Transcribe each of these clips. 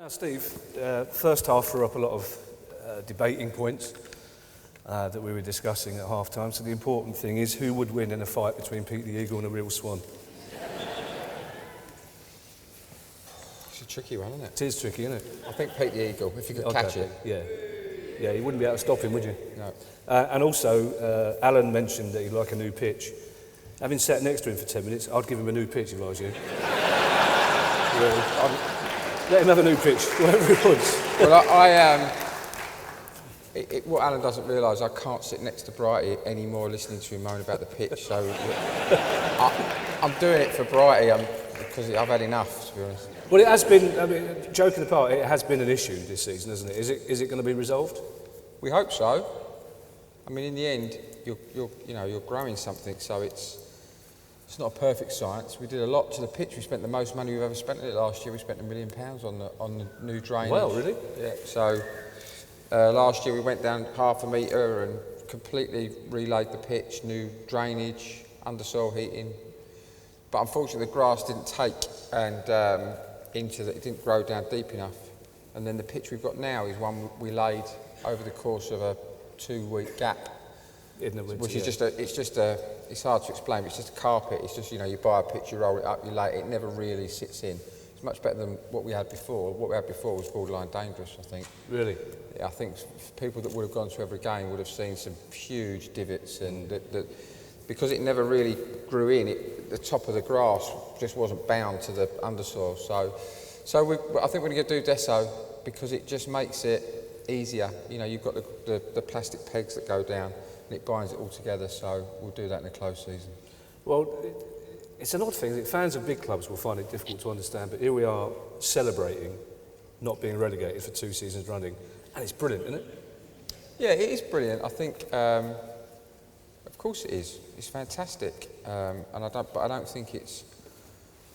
Now, Steve, first half threw up a lot of debating points that we were discussing at half-time. So the important thing is who would win in a fight between Pete the Eagle and a real swan? It's a tricky one, isn't it? It is tricky, isn't it? I think Pete the Eagle, if you could catch it. Yeah, you wouldn't be able to stop him, would you? No. And also, Alan mentioned that he'd like a new pitch. Having sat next to him for 10 minutes, I'd give him a new pitch if I was you. Really. Let him have a new pitch, whatever it was. Well, what Alan doesn't realise, I can't sit next to Brighty anymore listening to him moan about the pitch, so I'm doing it for Brighty because I've had enough, to be honest. Well, it has been, I mean, joking apart, it has been an issue this season, hasn't it? Is it going to be resolved? We hope so. I mean, in the end, you're growing something, so it's not a perfect science. We did a lot to the pitch. We spent the most money we've ever spent in it last year. We spent £1 million on the new drainage. Well, really? Yeah. So last year we went down half a metre and completely relayed the pitch, new drainage, undersoil heating. But unfortunately the grass didn't take and it didn't grow down deep enough. And then the pitch we've got now is one we laid over the course of a 2-week gap. In the winter, which is it's hard to explain, but it's just a carpet. It's just, you buy a pitch, you roll it up, you lay it, it never really sits in. It's much better than what we had before. What we had before was borderline dangerous, I think. Really? Yeah, I think people that would have gone to every game would have seen some huge divots, and because it never really grew in, the top of the grass just wasn't bound to the undersoil. So I think we're going to do Deso because it just makes it easier. You've got the plastic pegs that go down, and it binds it all together, so we'll do that in a closed season. Well, it's an odd thing. Fans of big clubs will find it difficult to understand, but here we are celebrating not being relegated for 2 seasons running, and it's brilliant, isn't it? Yeah, it is brilliant. I think, of course it is. It's fantastic, but I don't think it's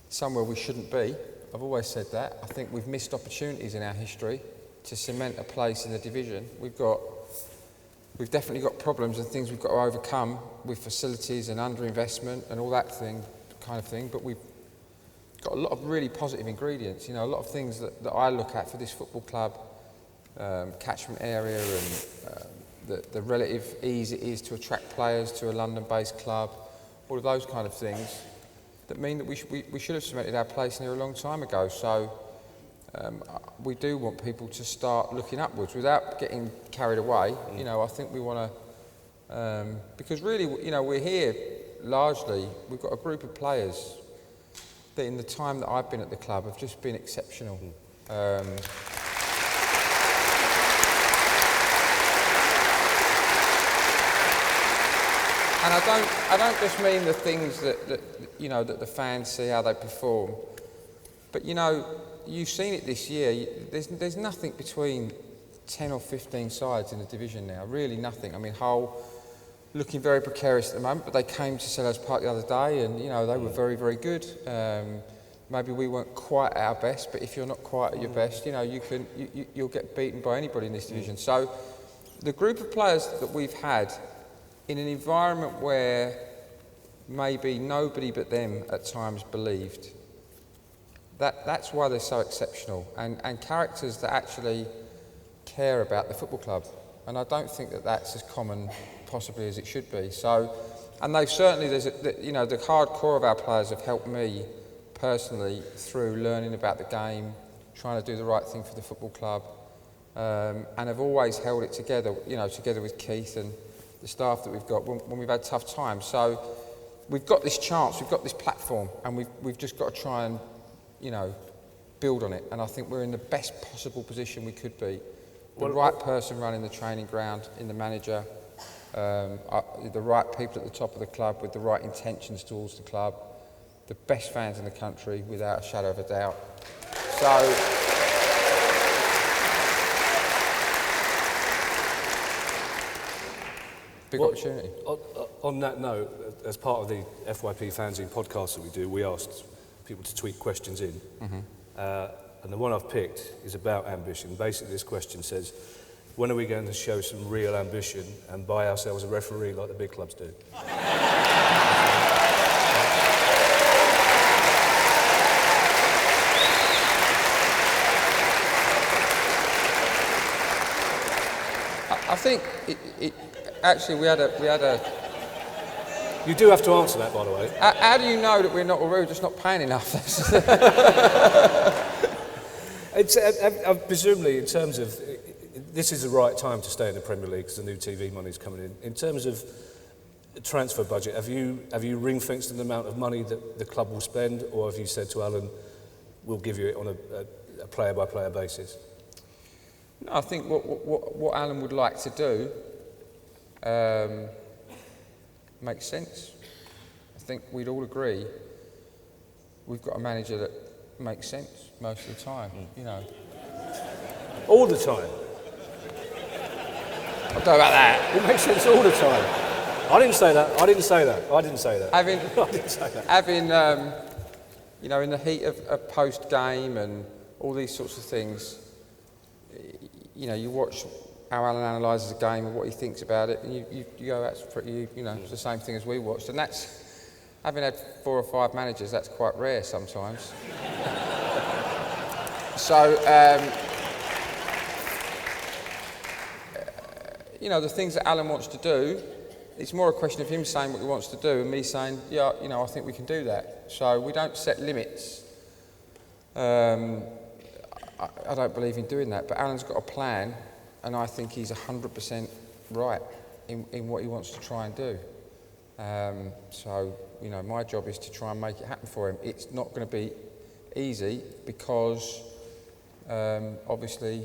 somewhere we shouldn't be. I've always said that. I think we've missed opportunities in our history to cement a place in the division. We've definitely got problems and things we've got to overcome with facilities and underinvestment and all that kind of thing, but we've got a lot of really positive ingredients, a lot of things that I look at for this football club, catchment area and the relative ease it is to attract players to a London-based club, all of those kind of things that mean that we should have cemented our place in here a long time ago. So we do want people to start looking upwards without getting carried away. I think we want to, because really, we're here largely, we've got a group of players that in the time that I've been at the club have just been exceptional. And I don't just mean the things that the fans see, how they perform, but you've seen it this year. There's nothing between 10 or 15 sides in the division now. Really nothing. I mean, Hull looking very precarious at the moment, but they came to Sellers Park the other day, and they were very, very good. Maybe we weren't quite at our best, but if you're not quite at your best, you'll get beaten by anybody in this division. So the group of players that we've had in an environment where maybe nobody but them at times believed. That's why they're so exceptional, and characters that actually care about the football club. And I don't think that's as common possibly as it should be. So, and they've certainly, the hardcore of our players have helped me personally through learning about the game, trying to do the right thing for the football club, and have always held it together, together with Keith and the staff that we've got when we've had tough times. So we've got this chance, we've got this platform, and we've just got to try and build on it. And I think we're in the best possible position we could be. The right person running the training ground, in the manager, the right people at the top of the club with the right intentions towards the club, the best fans in the country, without a shadow of a doubt. So, big opportunity. On that note, as part of the FYP Fanzine podcast that we do, we asked people to tweet questions in. And the one I've picked is about ambition. Basically, this question says, when are we going to show some real ambition and buy ourselves a referee like the big clubs do? I think actually we had a. You do have to answer that, by the way. How do you know that we're we're just not paying enough? It's, presumably, in terms of, this is the right time to stay in the Premier League because the new TV money is coming in. In terms of the transfer budget, have you ring-fenced the amount of money that the club will spend, or have you said to Alan, we'll give you it on a player-by-player basis? No, I think what Alan would like to do makes sense. I think we'd all agree we've got a manager that makes sense most of the time, you know. All the time? I don't know about that. It makes sense all the time. I didn't say that. Having, you know, in the heat of post-game and all these sorts of things, you know, you watch how Alan analyses a game and what he thinks about it, and you go, that's pretty, you know, it's the same thing as we watched. And that's, having had 4 or 5 managers, that's quite rare sometimes. So, you know, the things that Alan wants to do, it's more a question of him saying what he wants to do and me saying, yeah, you know, I think we can do that. So we don't set limits. I don't believe in doing that, but Alan's got a plan, and I think he's 100% right in what he wants to try and do. So, you know, my job is to try and make it happen for him. It's not going to be easy because, obviously,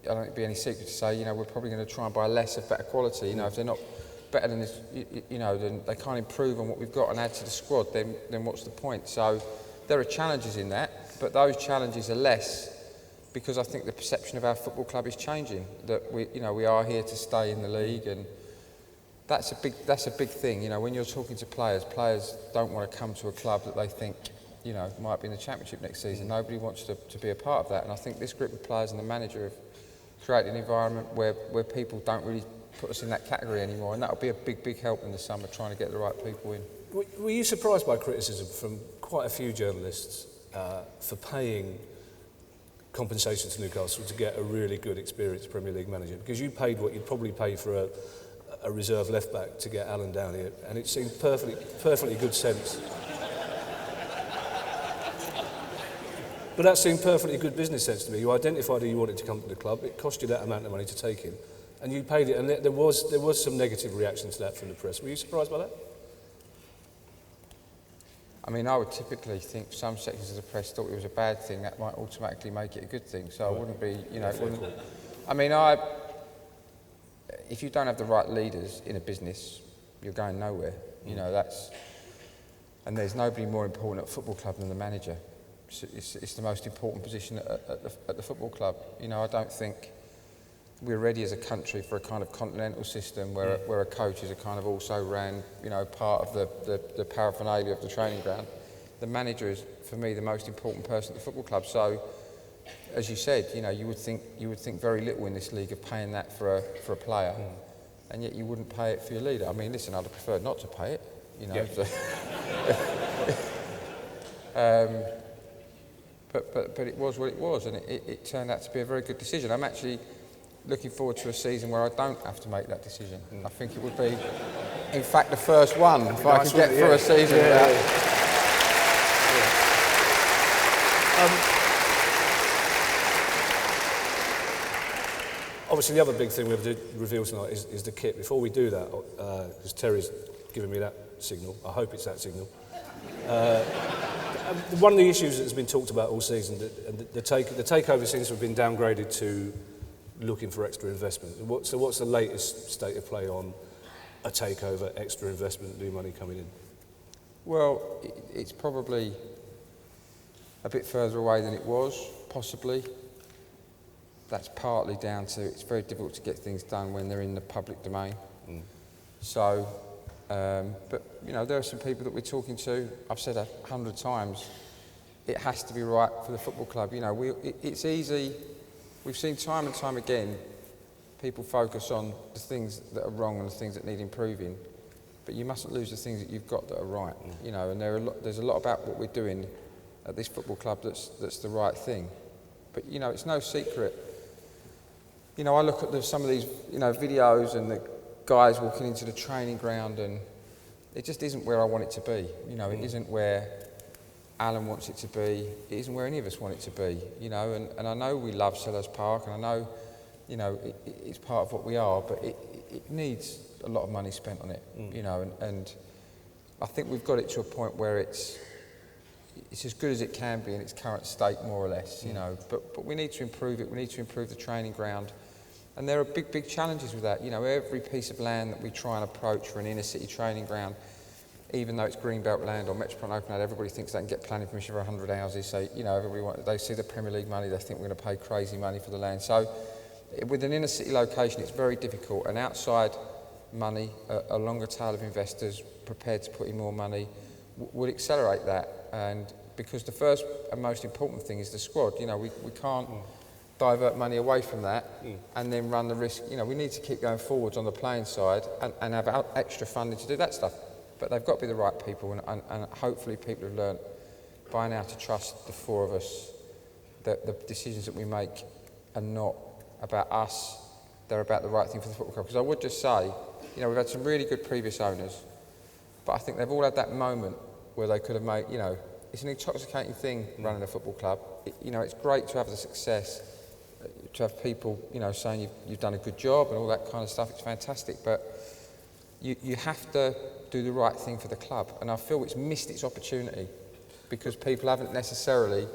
I don't think it'd be any secret to say, you know, we're probably going to try and buy less of better quality. You know, if they're not better than this, you know, then they can't improve on what we've got and add to the squad, then what's the point? So there are challenges in that, but those challenges are less because I think the perception of our football club is changing. That we are here to stay in the league, and that's a big thing. You know, when you're talking to players don't want to come to a club that they think, you know, might be in the Championship next season. Nobody wants to be a part of that, and I think this group of players and the manager have created an environment where people don't really put us in that category anymore, and that'll be a big help in the summer trying to get the right people in. Were you surprised by criticism from quite a few journalists for paying compensation to Newcastle to get a really good, experienced Premier League manager? Because you paid what you'd probably pay for a reserve left back to get Alan down here, and it seemed perfectly good sense. But that seemed perfectly good business sense to me. You identified who you wanted to come to the club. It cost you that amount of money to take him, and you paid it. And there was some negative reaction to that from the press. Were you surprised by that? I mean, I would typically think some sections of the press thought it was a bad thing. That might automatically make it a good thing. So I wouldn't be, you know, it wouldn't. I mean, if you don't have the right leaders in a business, you're going nowhere. You know, and there's nobody more important at a football club than the manager. It's the most important position at the football club. You know, I don't think we're ready as a country for a kind of continental system where a coach is a kind of also ran, you know, part of the paraphernalia of the training ground. The manager is, for me, the most important person at the football club. So, as you said, you know, you would think very little in this league of paying that for a player, and yet you wouldn't pay it for your leader. I mean, listen, I'd have preferred not to pay it, you know. Yeah. But it was what it was, and it turned out to be a very good decision. I'm actually looking forward to a season where I don't have to make that decision. I think it would be, in fact, the first one if I could get through a season without. Obviously, the other big thing we have to reveal tonight is the kit. Before we do that, because Terry's given me that signal, I hope it's that signal. One of the issues that's been talked about all season, the takeover seems to have been downgraded to looking for extra investment. So what's the latest state of play on a takeover, extra investment, new money coming in? Well, it's probably a bit further away than it was, possibly. That's partly down to it's very difficult to get things done when they're in the public domain. So, but you know, there are some people that we're talking to. I've said 100 times, it has to be right for the football club. You know, it's easy. We've seen time and time again, people focus on the things that are wrong and the things that need improving, but you mustn't lose the things that you've got that are right. You know, and there's a lot about what we're doing at this football club that's the right thing. But you know, it's no secret. you know, I look at some of these, you know, videos and the guys walking into the training ground, and it just isn't where I want it to be. You know, it isn't where Alan wants it to be. It isn't where any of us want it to be. You know, and I know we love Sellers Park, and I know, you know, it's part of what we are, but it needs a lot of money spent on it. You know, and I think we've got it to a point where it's as good as it can be in its current state, more or less. You know, but we need to improve it. We need to improve the training ground. And there are big challenges with that. You know, every piece of land that we try and approach for an inner city training ground, even though it's Greenbelt land or Metropolitan Open land, everybody thinks they can get planning permission for 100 houses. So, you know, they see the Premier League money, they think we're going to pay crazy money for the land. So, with an inner city location, it's very difficult. And outside money, a longer tail of investors prepared to put in more money would accelerate that. And because the first and most important thing is the squad. You know, we can't divert money away from that and then run the risk. You know, we need to keep going forwards on the playing side and have extra funding to do that stuff. But they've got to be the right people, and hopefully people have learnt by now to trust the four of us that the decisions that we make are not about us, they're about the right thing for the football club. Because I would just say, you know, we've had some really good previous owners, but I think they've all had that moment where they could have made, you know, it's an intoxicating thing running a football club. You know, it's great to have the success, to have people, you know, saying you've done a good job and all that kind of stuff. It's fantastic, but you have to do the right thing for the club. And I feel it's missed its opportunity because people haven't necessarily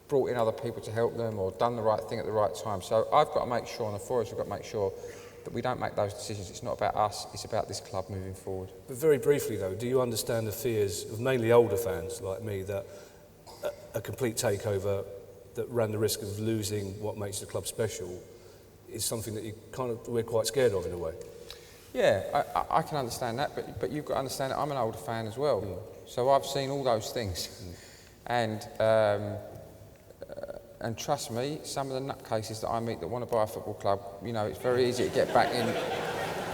brought in other people to help them or done the right thing at the right time. So I've got to make sure, and the four of us have got to make sure that we don't make those decisions. It's not about us, it's about this club moving forward. But very briefly though, do you understand the fears of mainly older fans like me that a complete takeover that ran the risk of losing what makes the club special is something that we're quite scared of in a way? Yeah, I can understand that, but you've got to understand that I'm an older fan as well. So I've seen all those things. And trust me, some of the nutcases that I meet that want to buy a football club, you know, it's very easy to get back in.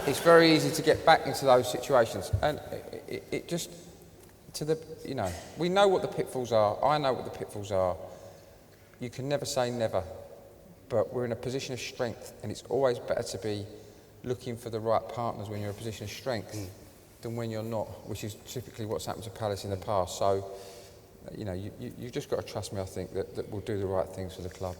It's very easy to get back into those situations. And it just, you know, we know what the pitfalls are. I know what the pitfalls are. You can never say never, but we're in a position of strength, and it's always better to be looking for the right partners when you're in a position of strength than when you're not, which is typically what's happened to Palace in the past. So, you know, you've just got to trust me, I think, that we'll do the right things for the club.